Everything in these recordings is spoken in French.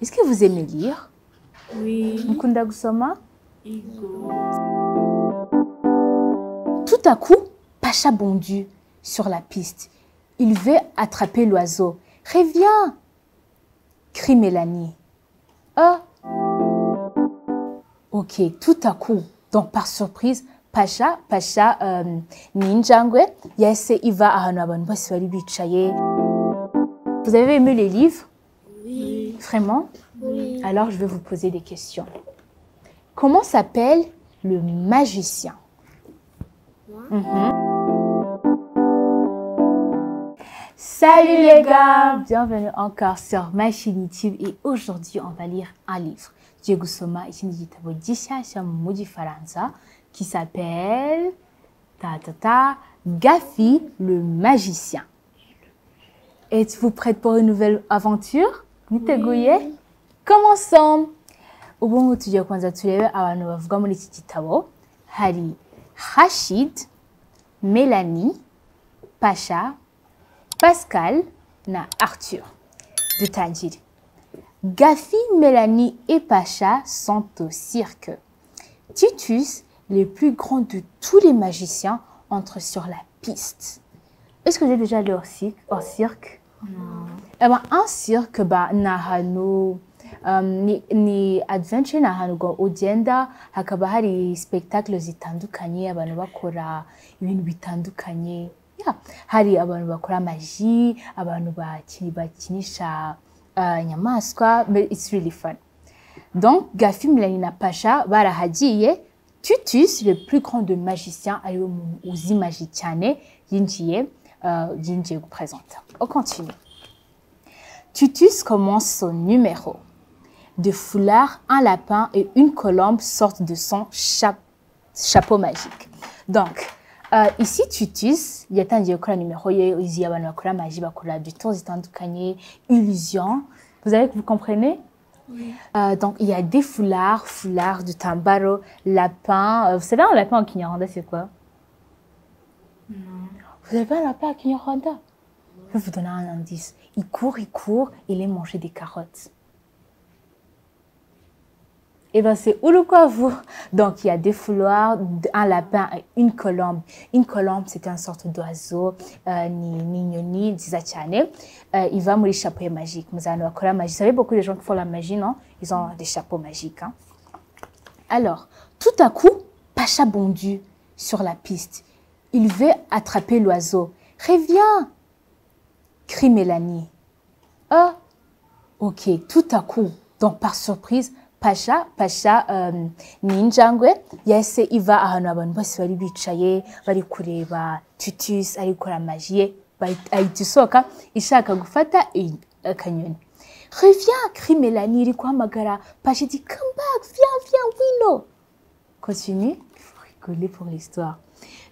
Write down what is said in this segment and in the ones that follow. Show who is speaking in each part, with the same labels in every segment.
Speaker 1: Est-ce que vous aimez lire?
Speaker 2: Oui.
Speaker 1: Mukunda gusoma?
Speaker 2: Ego.
Speaker 1: Tout à coup, Pacha bondit sur la piste. Il veut attraper l'oiseau. Reviens! Crie Mélanie. Oh! Ok, tout à coup, donc par surprise, Pacha ni injangwe yahise iva ahantu abantu bose bari bicaye. Vous avez aimé les livres?
Speaker 2: Oui.
Speaker 1: Vraiment?
Speaker 2: Oui.
Speaker 1: Alors je vais vous poser des questions. Comment s'appelle le magicien? Salut les gars! Bienvenue encore sur ma chaîne YouTube et aujourd'hui on va lire un livre. Tugiye gusoma ikindi gitabo gishyashya mu gifaransa qui s'appelle Gafi le magicien. Êtes-vous prête pour une nouvelle aventure? Mwiteguye? Commençons! Ubu ngubu tugiye kubanza turebe abantu bavuga muri iki gitabo. Hari Rachid, Mélanie, Pacha, Pascal na Arthur. Dutangire. Gafi, Mélanie et Pacha sont au cirque. Titus, le plus grand de tous les magiciens, entre sur la piste. Est-ce que vous avez déjà allé au cirque?
Speaker 2: Non.
Speaker 1: Eh ben, un cirque, nahano, ni adventure nahano ugenda hakaba hari spectacle zitandukanye abantu bakora ibintu bitandukanye. Hari abantu bakora magie, abantu bakinisha inyamaswa, but it's really fun. Donc, Gafi, Mélanie na Pacha barahagiye. Titus, le plus grand de magiciens, ari we uzi magie cyane, yinjiye guprésenter. On continue. Titus commence son numéro. De foulard, un lapin et une colombe sortent de son chapeau magique. Donc, ici, Titus, yatangiye gukora numéro ye, izi abantu bakora magie, bakora du tour zitandukanye, illusion. Vous comprenez?
Speaker 2: Oui.
Speaker 1: Donc, il y a des foulards de tambaro, lapin. Vous savez, un lapin en Kinyarwanda, c'est quoi?
Speaker 2: Non.
Speaker 1: Vous savez pas un lapin en Kinyarwanda? Je vais vous donner un indice. Il court, il est manger des carottes. Et bien, c'est Uruka, vous. Donc, il y a des foulards, un lapin et une colombe. Une colombe, c'est une sorte d'oiseau, ni disachane. Il va mourir chapeau magique. Vous savez, beaucoup de gens qui font la magie, non? Ils ont des chapeaux magiques. Hein? Alors, tout à coup, Pacha bondit sur la piste. Il veut attraper l'oiseau. Reviens! Crie Mélanie. Oh! Ok, tout à coup, donc par surprise, Pacha ni injangwe yahise iva ahantu abantu bose bari bicaye bari kureba Titus ari gukora magie ahita isohoka ishaka gufata akanyoni. Reviens, crie Mélanie, iri guhamagara. Pacha dit come back, viens, Wino. Continue, il faut rigoler pour l'histoire.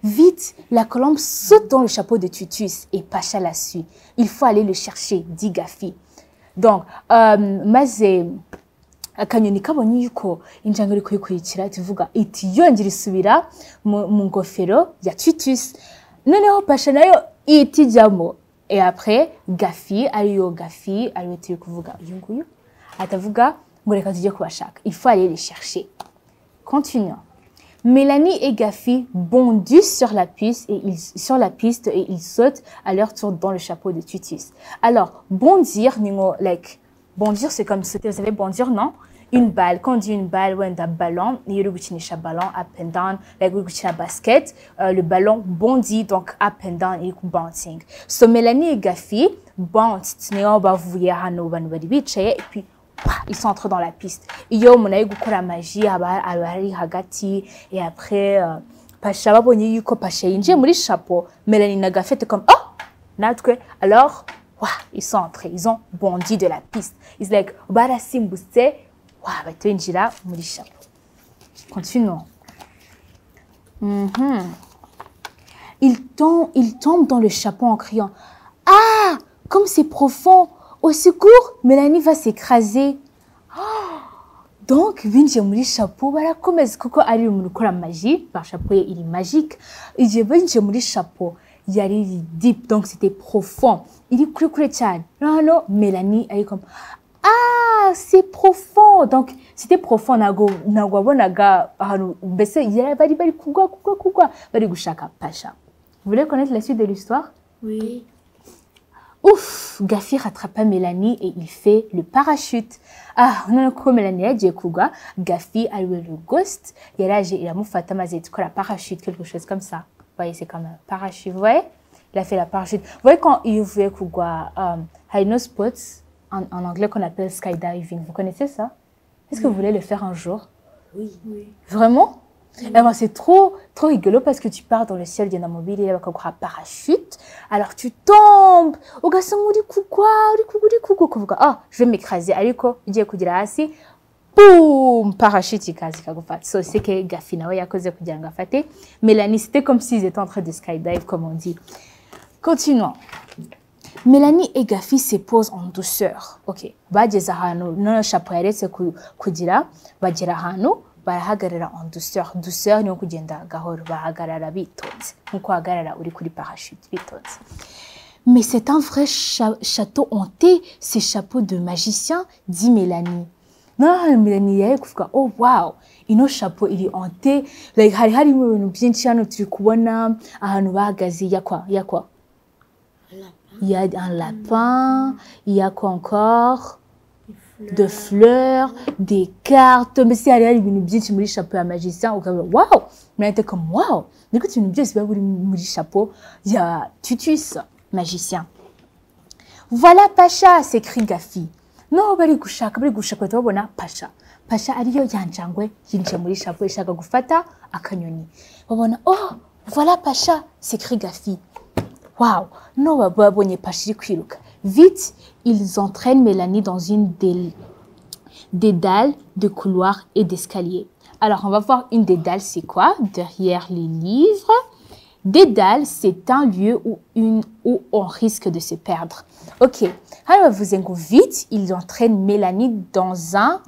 Speaker 1: Vite, la colombe saute dans le chapeau de Titus et Pacha la suit. Il faut aller le chercher, dit Gafi. Donc, maze akanyoni kabonye yuko injangwe iri kuyikurikira tuvuga iti yongera isubira mu ngofero ya Titus. Noneho Pacha nayo itijyamo. Et après, Gafi ariyo turi kuvuga uyu nguyu atavuga ngo reka tujye kubashaka. Il faut aller les chercher. Continuons. Mélanie et Gafi bondissent sur la piste et ils sautent à leur tour dans le chapeau de Titus. Alors, bondir, bondir c'est comme sauter, vous savez, bondir, non? Une balle, quand on dit une balle, ouais, un ballon, il y a le ballon up and down, le basket, le ballon bondit, donc up and down, il y a bouncing. So, Mélanie et Gafi bouncent, et puis, ils sont entrés dans la piste. Iyo muna yo gukora magie abari hagati et après Pacha babonye yuko Pacha yinjiye muri chapeau, Mélanie na Gafi était comme oh natwe. Alors ils sont entrés, ils ont bondi de la piste. It's like barasimbutse batinjira muri chapeau. Continuons. Il tombe dans le chapeau en criant ah comme c'est profond. Au secours, Mélanie va s'écraser. Donc, binjiye muri chapeau barakomeza kuko ari umuntu ukora magie, par chapeau il est magique. Igihe binjiye muri chapeau, yari deep, donc c'était profond. Il est kure cyane. Hano Mélanie ari comme Ah, c'est profond. Donc, c'était profond. Ntabwo wabonaga ahantu mbese bari kugwa bari gushaka Pacha. Vous voulez connaître la suite de l'histoire?
Speaker 2: Oui.
Speaker 1: Ouf, Gafi rattrapa Mélanie et il fait le parachute. Ah, non, comme Mélanie yagiye kugwa, Gafi ariwe le ghost, yaraje iramufata maze ikora parachute, quelque chose comme ça. Vous voyez, c'est comme un parachute, vous voyez? Il a fait la parachute. Vous voyez quand il voulait kugwa, hay no spots en anglais qu'on appelle skydiving. Vous connaissez ça? Est-ce que vous voulez le faire un jour?
Speaker 2: Oui. Oui.
Speaker 1: Vraiment? Eh ben, c'est trop rigolo parce que tu pars dans le ciel d'un mobile et un parachute. Alors tu tombes. Ah, je vais m'écraser. Aliko, je kugira hasi. Boum, parachute ikazi kagufata. So c'est que Gafi nawe yakoze kugira ngo afate. Mélanie, c'était comme s'ils étaient en train de skydive comme on dit. Continuons. Mélanie et Gafi se posent en douceur. OK. Bageze ahantu no chapeau yaretse kugira bagera ahantu barahagarara en douceur. Douceur ni kugenda gahoro, bahagarara bitonze. Nkuko hagarara uri kuri parachute bitonze. Mais c'est un vrai château hanté, ces chapeaux de magicien, dit Mélanie. Non, Mélanie yaye kuvuga, oh wow, ino chapeau iri hanté, like hari mu bintu byinshi hano turi kubona ahantu bahagaze ya quoi? Il y a un lapin, il y a quoi encore? De fleurs, des cartes. Mais si il y a une petite muri chapeau à magicien, on va waouh! Mais elle était comme waouh! Mais quand tu nous dis c'est pas muri chapeau, il y a Tutus, magicien. Voilà Pacha, s'écrie Gafi. Non, bari gushaka tubona Pacha. Pacha ariyo yanjangwe yinje muri chapeau ishaka gufata akanyoni. Babona oh, voilà Pacha, s'écrie Gafi. Waouh! Non, babonye Pacha iri kwiruka. Vite, ils entraînent Mélanie dans une des dalles de couloirs et d'escaliers. Alors, on va voir une des dalles, c'est quoi? Derrière les livres. Des dalles, c'est un lieu où on risque de se perdre. Ok. Alors, vite, ils entraînent Mélanie dans un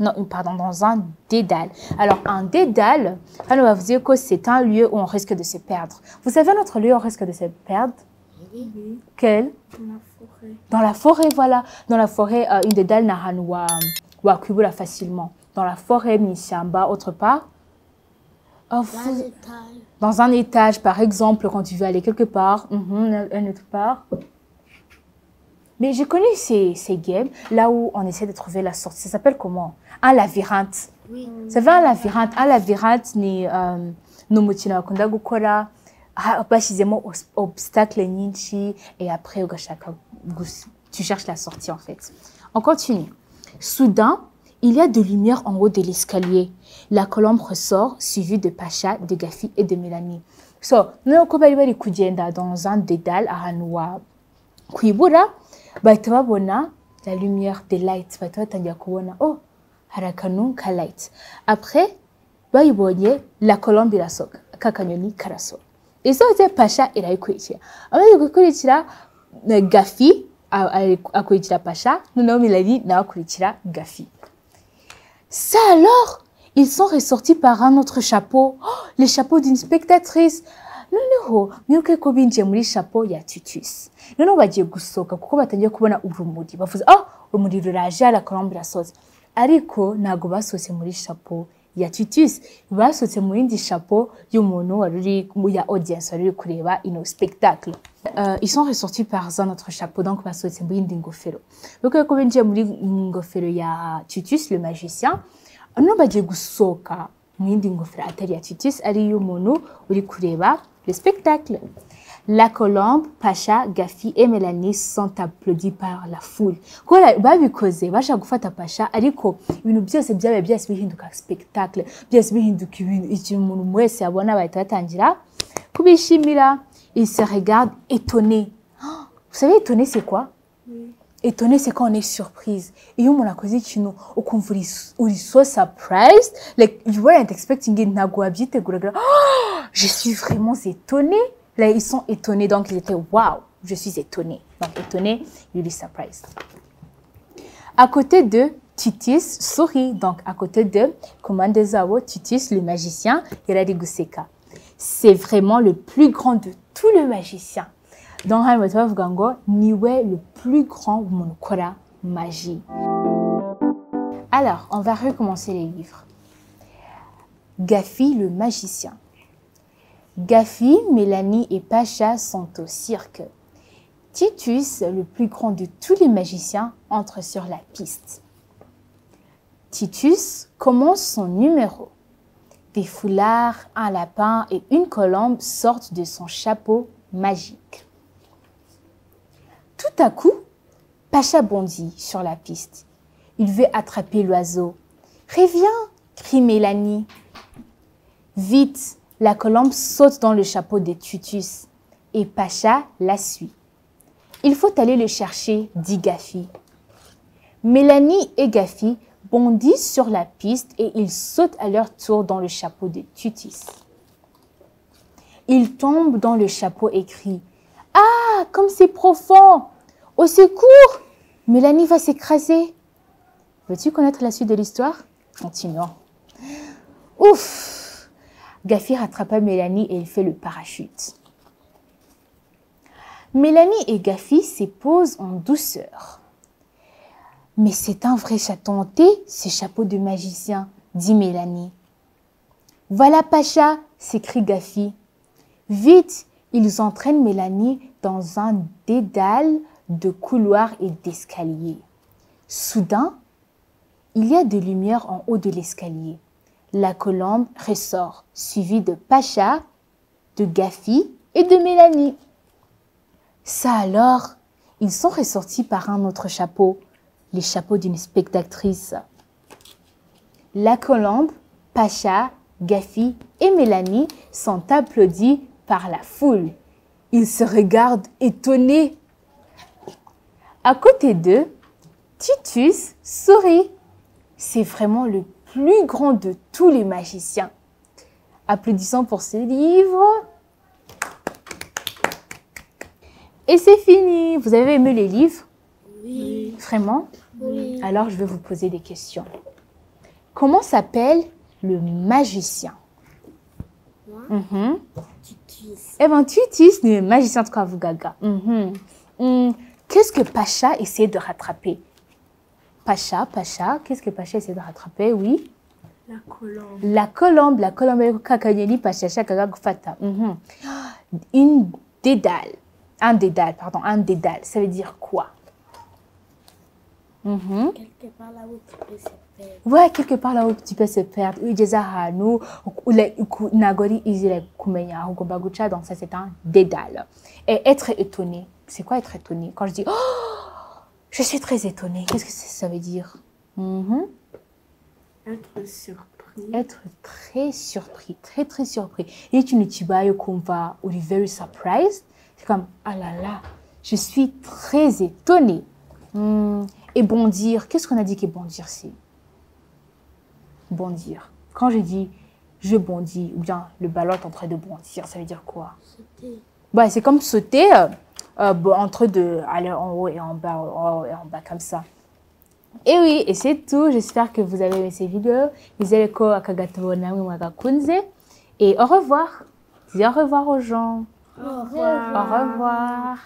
Speaker 1: dédale. Alors, un dédale, alors, vous dire que c'est un lieu où on risque de se perdre. Vous savez notre lieu où on risque de se perdre?
Speaker 2: Oui.
Speaker 1: Quel?
Speaker 2: Dans la forêt.
Speaker 1: Dans la forêt, voilà. Dans la forêt, une des dalles n'a wa kubura facilement. Dans la forêt, Mishamba, autre part. Dans un étage, par exemple, quand tu veux aller quelque part, un autre part. Mais j'ai connu ces games, là où on essaie de trouver la sortie. Ça s'appelle comment? Un labyrinthe.
Speaker 2: Oui.
Speaker 1: Ça veut un labyrinthe. Un labyrinthe, ni mukino bakunda gukora. Bashyizemo obstacle nyinshi et après tu cherches la sortie en fait. On continue. Soudain, il y a de lumière en haut de l'escalier. La colombe ressort suivie de Pacha, de Gafi et de Mélanie. So, nuko bari kugenda dans un dédale ahantu wa kwibura bahita babona la lumière des lights. Bahita batangira kubona oh hari akantu ka light. Après bayibonye la colombe irasohoka kakanyoni karasohoka. Et ça, c'est Pacha et Raïkouitia. Avec le Kouitia, Gafi, à Kouitia Pacha, nous nommons Mélanie, n'a Kouitia Gafi. Ça alors, ils sont ressortis par un autre chapeau, oh, le chapeau d'une spectatrice. Non, mieux que Kobinje muri chapeau ya Tutus. Non, bagiye gusoka kuko batangiye kubona urumuri. Bavuze, oh, urumuri ruraje la colombe irasoze. Ariko ntago basose muri chapeau ya Tutus, basotse mu yindi chapeau y'umuntu waruri ya audience waruri kureba ino spectacle. Ils sont ressortis par un autre chapeau, donc basotse mu yindi ngofero. Donc ko benje muri ngofero ya Tutus le magicien, no bagiye gusoka mu yindi ngofero atari ya Tutus ari y'umuntu uri kureba le spectacle. La colombe, Pacha, Gafi et Mélanie sont applaudis par la foule. Kola babikoze basha gufata Pacha ariko ibintu byose byabaye byase bihinduka spectacle, byase bihinduka ibintu ikintu mwese abona bahita batangira kubishimira. Ils se regardent étonnés. Oh, vous savez étonné c'est quoi? Oui. Étonné c'est quand on est surprise. Iyo umuntu akoze ikintu ukumva uri so surprised, like you weren't expecting it, ntago wabyiteguraga. Oh, je suis vraiment étonnée. Là, ils sont étonnés, donc ils étaient waouh, je suis étonnée. Donc étonnée, really surprised. À côté de Tutus sourit, donc à côté de Komande Zao, Tutus le magicien, Yarari Guseka. C'est vraiment le plus grand de tous les magiciens. Dans Harry Potter, niwe le plus grand monokora magie. Alors, on va recommencer les livres. Gafi le magicien. Gafi, Mélanie et Pacha sont au cirque. Titus, le plus grand de tous les magiciens, entre sur la piste. Titus commence son numéro. Des foulards, un lapin et une colombe sortent de son chapeau magique. Tout à coup, Pacha bondit sur la piste. Il veut attraper l'oiseau. « Reviens !» crie Mélanie. Vite, la colombe saute dans le chapeau de Titus et Pacha la suit. « Il faut aller le chercher » dit Gafi. Mélanie et Gafi bondissent sur la piste et ils sautent à leur tour dans le chapeau de Titus. Ils tombent dans le chapeau et crient « Ah, comme c'est profond! Au secours! Mélanie va s'écraser! » Veux-tu connaître la suite de l'histoire? Continuons. Ouf! Gafi rattrapa Mélanie et il fait le parachute. Mélanie et Gafi se posent en douceur. « Mais c'est un vrai chaton hanté, ce chapeau de magicien, » dit Mélanie. « Voilà Pacha !» s'écrie Gafi. Vite, ils entraînent Mélanie dans un dédale de couloirs et d'escaliers. Soudain, il y a de lumière en haut de l'escalier. La colombe ressort, suivie de Pacha, de Gafi et de Mélanie. Ça alors, ils sont ressortis par un autre chapeau, les chapeaux d'une spectatrice. La colombe, Pacha, Gafi et Mélanie sont applaudis par la foule. Ils se regardent étonnés. À côté d'eux, Titus sourit. C'est vraiment le plus grand de tous les magiciens. Applaudissons pour ce livre. Et c'est fini. Vous avez aimé les livres?
Speaker 2: Oui.
Speaker 1: Vraiment?
Speaker 2: Oui.
Speaker 1: Alors, je vais vous poser des questions. Comment s'appelle le magicien?
Speaker 2: Moi,
Speaker 1: Mhm.
Speaker 2: Titus.
Speaker 1: Eh bien, Titus, le magicien de Kavugaga. Qu'est-ce que Pacha essaie de rattraper? Pacha, qu'est-ce que Pacha essaie de rattraper? Oui.
Speaker 2: La colombe.
Speaker 1: La colombe, kakanyeli, Pacha, kagagufata. Une dédale. Un dédale. Ça veut dire quoi?
Speaker 2: Quelque part là où tu peux se perdre.
Speaker 1: Ouais, quelque part là où tu peux se perdre. Donc ça, c'est un dédale. Et être étonné. C'est quoi être étonné? Quand je dis « Oh, je suis très étonné », qu'est-ce que ça veut dire?
Speaker 2: Être surpris.
Speaker 1: Être très surpris, très surpris. Et tu ne dis pas qu'on va ou very surprised. C'est comme « Ah là là, je suis très étonné ». Et bondir, qu'est-ce qu'on a dit que bondir c'est? Bondir. Quand je dis je bondis ou bien le ballon est en train de bondir, ça veut dire quoi?
Speaker 2: Sauter.
Speaker 1: Bah, c'est comme sauter entre deux, aller en haut et en bas, comme ça. Et oui, et c'est tout. J'espère que vous avez aimé ces vidéos. Et au revoir. Dis au revoir aux gens.
Speaker 2: Au revoir.
Speaker 1: Au revoir.